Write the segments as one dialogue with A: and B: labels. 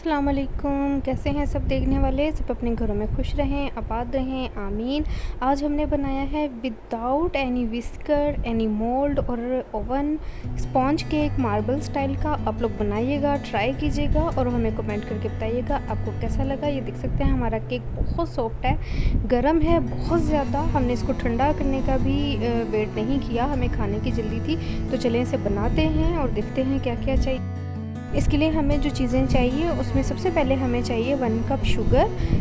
A: अस्सलाम वालेकुम। कैसे हैं सब देखने वाले? सब अपने घरों में खुश रहें, आबाद रहें, आमीन। आज हमने बनाया है without any whisker, any mould और oven sponge cake marble style का। आप लोग बनाइएगा, ट्राई कीजिएगा और हमें कमेंट करके बताइएगा आपको कैसा लगा। ये देख सकते हैं हमारा केक बहुत सॉफ्ट है, गर्म है बहुत ज़्यादा। हमने इसको ठंडा करने का भी वेट नहीं किया, हमें खाने की जल्दी थी। तो चलें इसे बनाते हैं और देखते हैं क्या क्या चाहिए। इसके लिए हमें जो चीज़ें चाहिए उसमें सबसे पहले हमें चाहिए 1 कप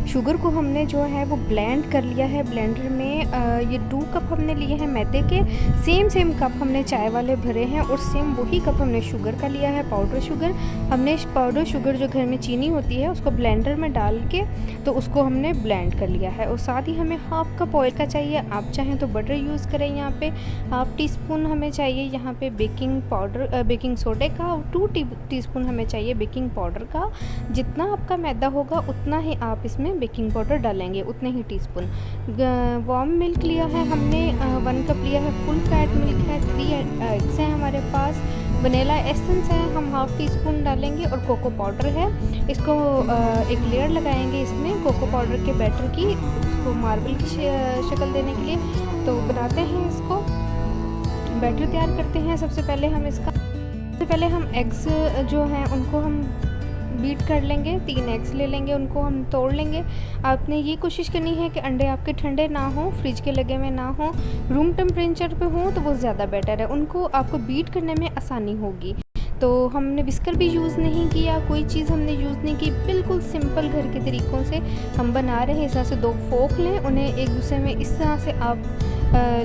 A: शुगर को हमने जो है वो ब्लेंड कर लिया है ब्लेंडर में। ये 2 कप हमने लिए हैं मैदे के, सेम कप हमने चाय वाले भरे हैं और सेम वही कप हमने शुगर का लिया है, पाउडर शुगर। हमने पाउडर शुगर जो घर में चीनी होती है उसको ब्लेंडर में डाल के तो उसको हमने ब्लेंड कर लिया है। और साथ ही हमें हाफ़ कप ऑयल का चाहिए, आप चाहें तो बटर यूज़ करें। यहाँ पे हाफ़ टी स्पून हमें चाहिए यहाँ पे बेकिंग सोडे का, 2 टीस्पून हमें चाहिए बेकिंग पाउडर का। जितना आपका मैदा होगा उतना ही आप इसमें बेकिंग पाउडर डालेंगे, उतने ही टीस्पून। वार्म मिल्क लिया है हमने, 1 कप लिया है। फुल फैट मिल्क है, 3 एग्स हैं हमारे पास। वनीला एसेंस है, हम हाफ़ टी स्पून डालेंगे। और कोको पाउडर है, इसको एक लेयर लगाएंगे इसमें कोको पाउडर के बैटर की, उसको मार्बल की शक्ल देने के लिए। तो बनाते हैं इसको, बैटर तैयार करते हैं। सबसे पहले हम एग्स जो हैं उनको हम बीट कर लेंगे। 3 एग्स ले लेंगे, उनको हम तोड़ लेंगे। आपने ये कोशिश करनी है कि अंडे आपके ठंडे ना हो, फ्रिज के लगे हुए ना हो, रूम टेम्परेचर पे हो तो वो ज़्यादा बेटर है, उनको आपको बीट करने में आसानी होगी। तो हमने विस्कर भी यूज़ नहीं किया, कोई चीज़ हमने यूज़ नहीं की, बिल्कुल सिंपल घर के तरीक़ों से हम बना रहे हैं। इस तरह से 2 फोक लें, उन्हें एक दूसरे में इस तरह से आप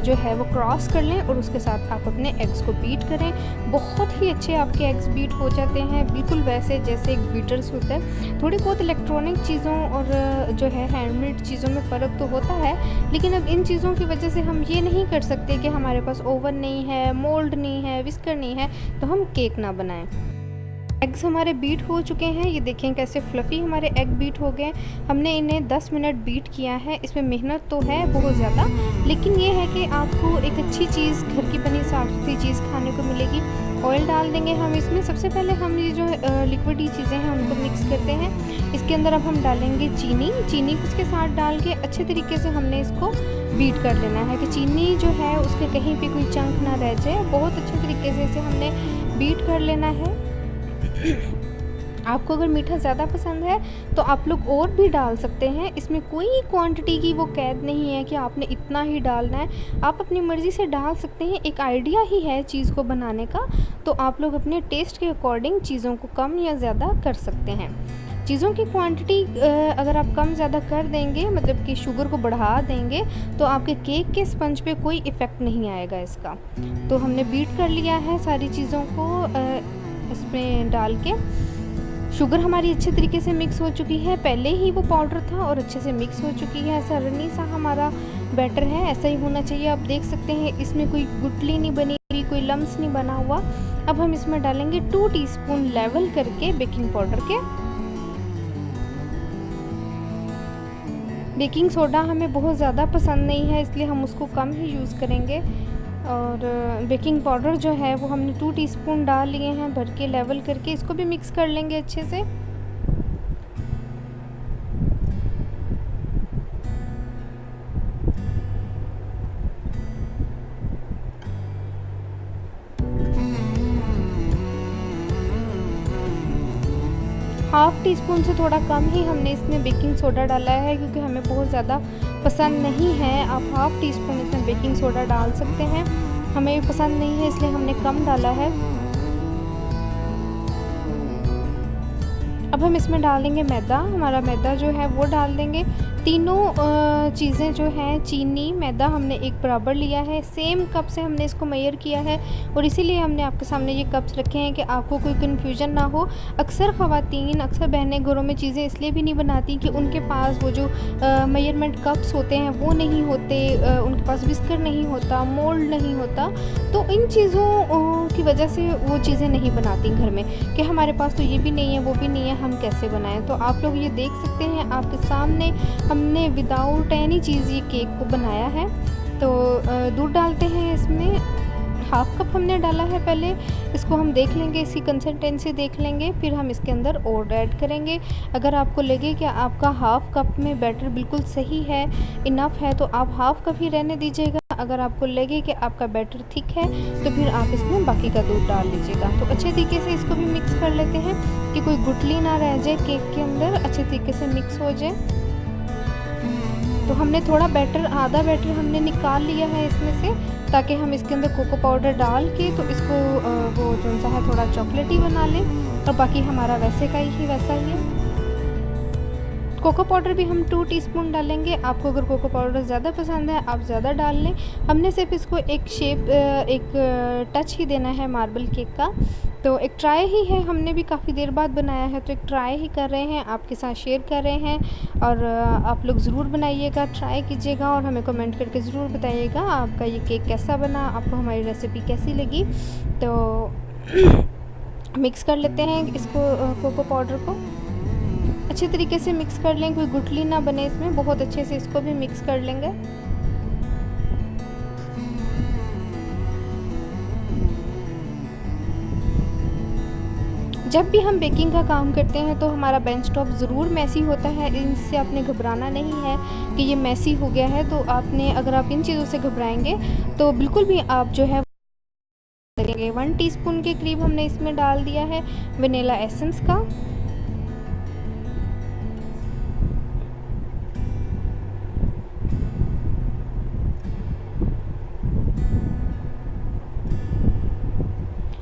A: जो है वो क्रॉस कर लें और उसके साथ आप अपने एग्स को बीट करें। बहुत ही अच्छे आपके एग्स बीट हो जाते हैं, बिल्कुल वैसे जैसे एक बीटर से होता है। थोड़ी बहुत इलेक्ट्रॉनिक चीज़ों और जो है हैंडमेड चीज़ों में फ़र्क तो होता है, लेकिन अब इन चीज़ों की वजह से हम ये नहीं कर सकते कि हमारे पास ओवन नहीं है, मोल्ड नहीं है, विस्कर नहीं है तो हम केक ना बनाएं। एग्स हमारे बीट हो चुके हैं, ये देखें कैसे फ्लफ़ी हमारे एग बीट हो गए। हमने इन्हें 10 मिनट बीट किया है। इसमें मेहनत तो है बहुत ज़्यादा, लेकिन ये है कि आपको एक अच्छी चीज़, घर की बनी साफ़ सुथरी चीज़ खाने को मिलेगी। ऑयल डाल देंगे हम इसमें। सबसे पहले हम ये जो लिक्विडी चीज़ें हैं उनको मिक्स करते हैं। इसके अंदर अब हम डालेंगे चीनी को उसके साथ डाल के अच्छे तरीके से हमने इसको बीट कर लेना है कि चीनी जो है उसके कहीं पे कोई चंक ना रह जाए। बहुत अच्छे तरीके से इसे हमने बीट कर लेना है। आपको अगर मीठा ज़्यादा पसंद है तो आप लोग और भी डाल सकते हैं, इसमें कोई क्वांटिटी की वो कैद नहीं है कि आपने इतना ही डालना है, आप अपनी मर्ज़ी से डाल सकते हैं। एक आइडिया ही है चीज़ को बनाने का, तो आप लोग अपने टेस्ट के अकॉर्डिंग चीज़ों को कम या ज़्यादा कर सकते हैं। चीज़ों की क्वांटिटी अगर आप कम ज़्यादा कर देंगे, मतलब कि शुगर को बढ़ा देंगे, तो आपके केक के स्पंज पे कोई इफ़ेक्ट नहीं आएगा इसका। तो हमने बीट कर लिया है सारी चीज़ों को इसमें डाल के। शुगर हमारी अच्छे तरीके से मिक्स हो चुकी है, पहले ही वो पाउडर था और अच्छे से मिक्स हो चुकी है। ऐसा रनी सा हमारा बैटर है, ऐसा ही होना चाहिए। आप देख सकते हैं इसमें कोई गुठली नहीं बनी हुई, कोई लम्स नहीं बना हुआ। अब हम इसमें डालेंगे 2 टीस्पून लेवल करके बेकिंग पाउडर के। बेकिंग सोडा हमें बहुत ज़्यादा पसंद नहीं है, इसलिए हम उसको कम ही यूज़ करेंगे। और बेकिंग पाउडर जो है वो हमने 2 टीस्पून डाल लिए हैं भर के लेवल करके। इसको भी मिक्स कर लेंगे अच्छे से। हाफ़ टी स्पून से थोड़ा कम ही हमने इसमें बेकिंग सोडा डाला है, क्योंकि हमें बहुत ज़्यादा पसंद नहीं है। आप हाफ़ टी स्पून इसमें बेकिंग सोडा डाल सकते हैं, हमें पसंद नहीं है इसलिए हमने कम डाला है। अब हम इसमें डाल देंगे मैदा, हमारा मैदा जो है वो डाल देंगे। तीनों चीज़ें जो हैं, चीनी, मैदा हमने एक बराबर लिया है, सेम कप से हमने इसको मेजर किया है और इसीलिए हमने आपके सामने ये कप्स रखे हैं कि आपको कोई कन्फ्यूजन ना हो। अक्सर बहनें घरों में चीज़ें इसलिए भी नहीं बनाती कि उनके पास वो जो मेजरमेंट कप्स होते हैं वो नहीं होते, उनके पास विस्कर नहीं होता, मोल्ड नहीं होता, तो इन चीज़ों की वजह से वो चीज़ें नहीं बनाती घर में कि हमारे पास तो ये भी नहीं है, वो भी नहीं है, हम कैसे बनाएं। तो आप लोग ये देख सकते हैं आपके सामने हमने विदाउट एनी चीज़ ये केक को बनाया है। तो दूध डालते हैं इसमें हाफ़ कप हमने डाला है पहले, इसको हम देख लेंगे, इसकी कंसिस्टेंसी देख लेंगे, फिर हम इसके अंदर और ऐड करेंगे। अगर आपको लगे कि आपका हाफ़ कप में बैटर बिल्कुल सही है, इनफ है, तो आप हाफ़ कप ही रहने दीजिएगा। अगर आपको लगे कि आपका बैटर थिक है तो फिर आप इसमें बाकी का दूध डाल लीजिएगा। तो अच्छे तरीके से इसको भी मिक्स कर लेते हैं कि कोई गुठली ना रह जाए केक के अंदर, अच्छे तरीके से मिक्स हो जाए। तो हमने थोड़ा बैटर, आधा बैटर हमने निकाल लिया है इसमें से, ताकि हम इसके अंदर कोको पाउडर डाल के तो इसको वो जो सा है थोड़ा चॉकलेटी बना लें, और बाकी हमारा वैसे का ही वैसा ही है। कोको पाउडर भी हम 2 टीस्पून डालेंगे। आपको अगर कोको पाउडर ज़्यादा पसंद है आप ज़्यादा डाल लें। हमने सिर्फ इसको एक शेप, एक टच ही देना है मार्बल केक का। तो एक ट्राई ही है, हमने भी काफ़ी देर बाद बनाया है, तो एक ट्राई ही कर रहे हैं, आपके साथ शेयर कर रहे हैं। और आप लोग ज़रूर बनाइएगा, ट्राई कीजिएगा और हमें कमेंट करके ज़रूर बताइएगा आपका ये केक कैसा बना, आपको हमारी रेसिपी कैसी लगी। तो मिक्स कर लेते हैं इसको, कोको पाउडर को अच्छे तरीके से मिक्स कर लें, कोई गुठली ना बने इसमें, बहुत अच्छे से इसको भी मिक्स कर लेंगे। जब भी हम बेकिंग का काम करते हैं तो हमारा बेंच टॉप ज़रूर मैसी होता है, इनसे आपने घबराना नहीं है कि ये मैसी हो गया है। तो आपने, अगर आप इन चीज़ों से घबराएंगे तो बिल्कुल भी आप जो है 1 टीस्पून के करीब हमने इसमें डाल दिया है वनीला एसेंस का।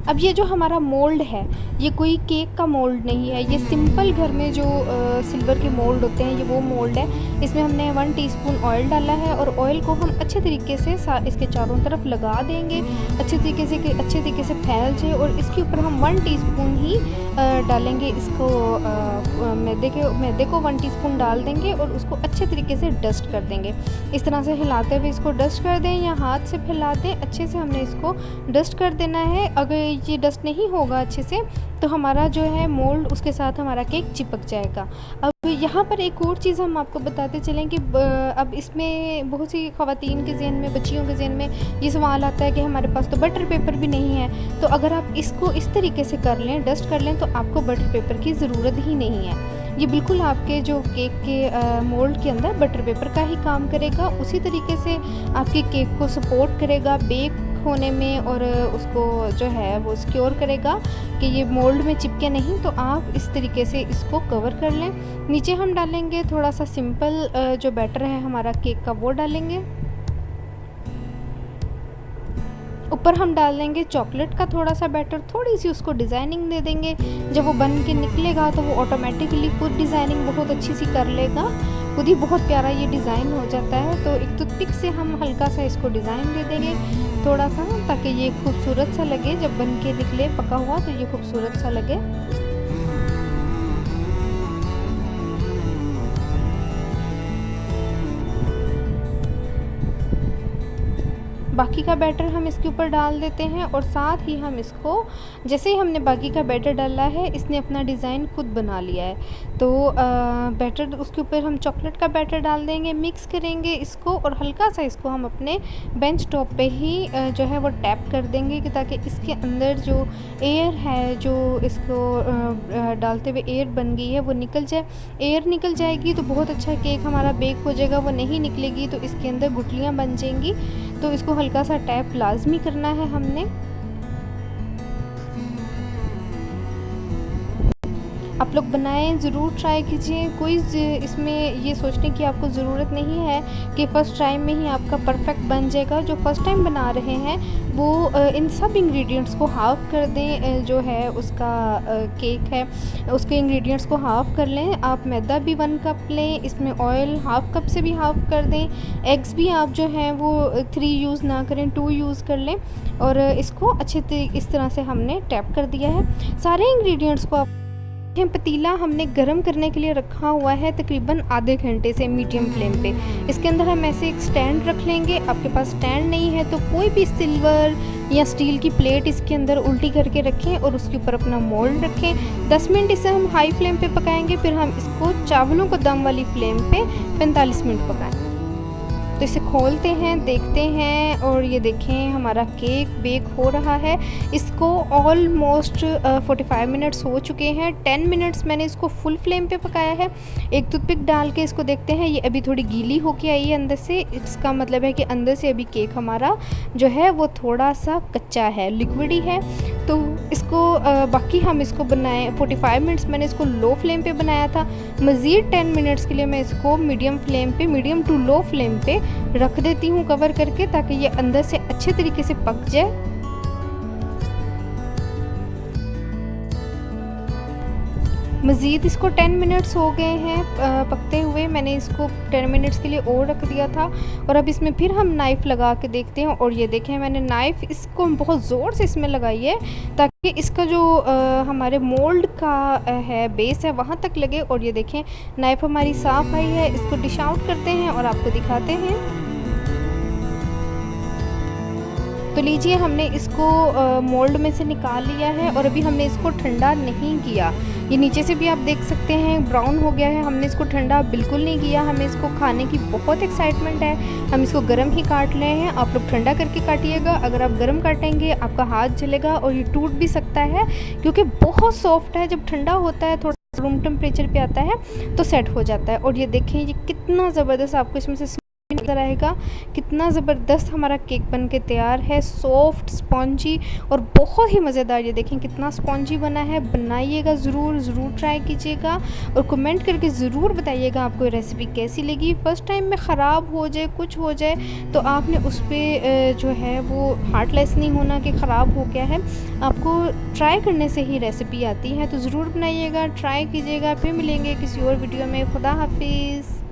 A: अब ये जो हमारा मोल्ड है, ये कोई केक का मोल्ड नहीं है, ये सिंपल घर में जो सिल्वर के मोल्ड होते हैं, ये वो मोल्ड है। इसमें हमने 1 टीस्पून ऑयल डाला है और ऑयल को हम अच्छे तरीके से इसके चारों तरफ लगा देंगे, अच्छे तरीके से फैल जाए। और इसके ऊपर हम 1 टीस्पून ही डालेंगे इसको, मैदे को 1 टीस्पून डाल देंगे और उसको अच्छे तरीके से डस्ट कर देंगे। इस तरह से हिलाते हुए इसको डस्ट कर दें या हाथ से फैला दें, अच्छे से हमने इसको डस्ट कर देना है। अगर ये डस्ट नहीं होगा अच्छे से तो हमारा जो है मोल्ड, उसके साथ हमारा केक चिपक जाएगा। अब यहाँ पर एक और चीज़ हम आपको बताते चलें कि अब इसमें बहुत सी ख़वातीन के ज़हन में, बच्चियों के ज़हन में ये सवाल आता है कि हमारे पास तो बटर पेपर भी नहीं है। तो अगर आप इसको इस तरीके से कर लें, डस्ट कर लें, तो आपको बटर पेपर की ज़रूरत ही नहीं है। ये बिल्कुल आपके जो केक के मोल्ड के अंदर बटर पेपर का ही काम करेगा, उसी तरीके से आपके केक को सपोर्ट करेगा बेक होने में, और उसको जो है वो सिक्योर करेगा कि ये मोल्ड में चिपके नहीं। तो आप इस तरीके से इसको कवर कर लें। नीचे हम डालेंगे थोड़ा सा सिंपल जो बैटर है हमारा केक का, वो डालेंगे। ऊपर हम डाल देंगे चॉकलेट का थोड़ा सा बैटर, थोड़ी सी उसको डिज़ाइनिंग दे देंगे। जब वो बन के निकलेगा तो वो ऑटोमेटिकली खुद डिज़ाइनिंग बहुत अच्छी सी कर लेगा, खुद ही बहुत प्यारा ये डिज़ाइन हो जाता है। तो एक टूथपिक से हम हल्का सा इसको डिज़ाइन दे देंगे थोड़ा सा, ताकि ये खूबसूरत सा लगे। जब बन के निकले पका हुआ तो ये खूबसूरत सा लगे। बाकी का बैटर हम इसके ऊपर डाल देते हैं और साथ ही हम इसको, जैसे ही हमने बाकी का बैटर डाला है, इसने अपना डिज़ाइन खुद बना लिया है। तो बैटर, उसके ऊपर हम चॉकलेट का बैटर डाल देंगे, मिक्स करेंगे इसको और हल्का सा इसको हम अपने बेंच टॉप पे ही जो है वो टैप कर देंगे कि ताकि इसके अंदर जो एयर है, जो इसको डालते हुए एयर बन गई है, वो निकल जाए। एयर निकल जाएगी तो बहुत अच्छा केक हमारा बेक हो जाएगा। वो नहीं निकलेगी तो इसके अंदर गुठलियाँ बन जाएंगी। तो इसको हल्का सा टैप लाजमी करना है हमने। आप लोग बनाएं, ज़रूर ट्राई कीजिए। कोई इसमें ये सोचने की आपको ज़रूरत नहीं है कि फ़र्स्ट टाइम में ही आपका परफेक्ट बन जाएगा। जो फ़र्स्ट टाइम बना रहे हैं वो इन सब इंग्रेडिएंट्स को हाफ़ कर दें, जो है उसका केक है उसके इंग्रेडिएंट्स को हाफ़ कर लें। आप मैदा भी 1 कप लें, इसमें ऑयल हाफ़ कप से भी हाफ़ कर दें। एग्स भी आप जो हैं वो 3 यूज़ ना करें, 2 यूज़ कर लें। और इसको इस तरह से हमने टैप कर दिया है। सारे इंग्रेडिएंट्स को आप, पतीला हमने गरम करने के लिए रखा हुआ है तकरीबन आधे घंटे से मीडियम फ्लेम पे। इसके अंदर हम ऐसे एक स्टैंड रख लेंगे। आपके पास स्टैंड नहीं है तो कोई भी सिल्वर या स्टील की प्लेट इसके अंदर उल्टी करके रखें और उसके ऊपर अपना मोल्ड रखें। 10 मिनट इसे हम हाई फ्लेम पे पकाएंगे, फिर हम इसको चावलों को दम वाली फ्लेम पे 45 मिनट पकाएं। तो इसे खोलते हैं, देखते हैं और ये देखें हमारा केक बेक हो रहा है। इसको ऑलमोस्ट 45 मिनट्स हो चुके हैं। 10 मिनट्स मैंने इसको फुल फ्लेम पे पकाया है। एक टूथपिक डाल के इसको देखते हैं, ये अभी थोड़ी गीली होके आई है अंदर से। इसका मतलब है कि अंदर से अभी केक हमारा जो है वो थोड़ा सा कच्चा है, लिक्विडी है। तो इसको बाकी हम इसको बनाए 45 मिनट्स मैंने इसको लो फ्लेम पे बनाया था। मज़ीद 10 मिनट्स के लिए मैं इसको मीडियम टू लो फ्लेम पे रख देती हूँ कवर करके, ताकि ये अंदर से अच्छे तरीके से पक जाए। मज़ीद इसको 10 मिनट्स हो गए हैं पकते हुए। मैंने इसको 10 मिनट्स के लिए और रख दिया था और अब इसमें फिर हम नाइफ़ लगा के देखते हैं। और ये देखें मैंने नाइफ़ इसको बहुत ज़ोर से इसमें लगाई है ताकि इसका जो हमारे मोल्ड का है बेस है वहाँ तक लगे। और ये देखें नाइफ़ हमारी साफ़ आई है। इसको डिश आउट करते हैं और आपको दिखाते हैं। तो लीजिए हमने इसको मोल्ड में से निकाल लिया है और अभी हमने इसको ठंडा नहीं किया। ये नीचे से भी आप देख सकते हैं ब्राउन हो गया है। हमने इसको ठंडा बिल्कुल नहीं किया। हमें इसको खाने की बहुत एक्साइटमेंट है। हम इसको गर्म ही काट रहे हैं। आप लोग ठंडा करके काटिएगा। अगर आप गर्म काटेंगे आपका हाथ जलेगा और ये टूट भी सकता है, क्योंकि बहुत सॉफ्ट है। जब ठंडा होता है थोड़ा रूम टेम्परेचर पे आता है तो सेट हो जाता है। और ये देखें ये कितना ज़बरदस्त आपको इसमें से नज़र आएगा, कितना ज़बरदस्त हमारा केक बन के तैयार है। सॉफ्ट, स्पॉन्जी और बहुत ही मज़ेदार। ये देखें कितना स्पॉन्जी बना है। बनाइएगा ज़रूर ट्राई कीजिएगा और कमेंट करके ज़रूर बताइएगा आपको ये रेसिपी कैसी लगी। फ़र्स्ट टाइम में ख़राब हो जाए, कुछ हो जाए तो आपने उस पर जो है वो हार्टलेस नहीं होना कि ख़राब हो गया है। आपको ट्राई करने से ही रेसिपी आती है। तो ज़रूर बनाइएगा, ट्राई कीजिएगा। फिर मिलेंगे किसी और वीडियो में। खुदा हाफिज़।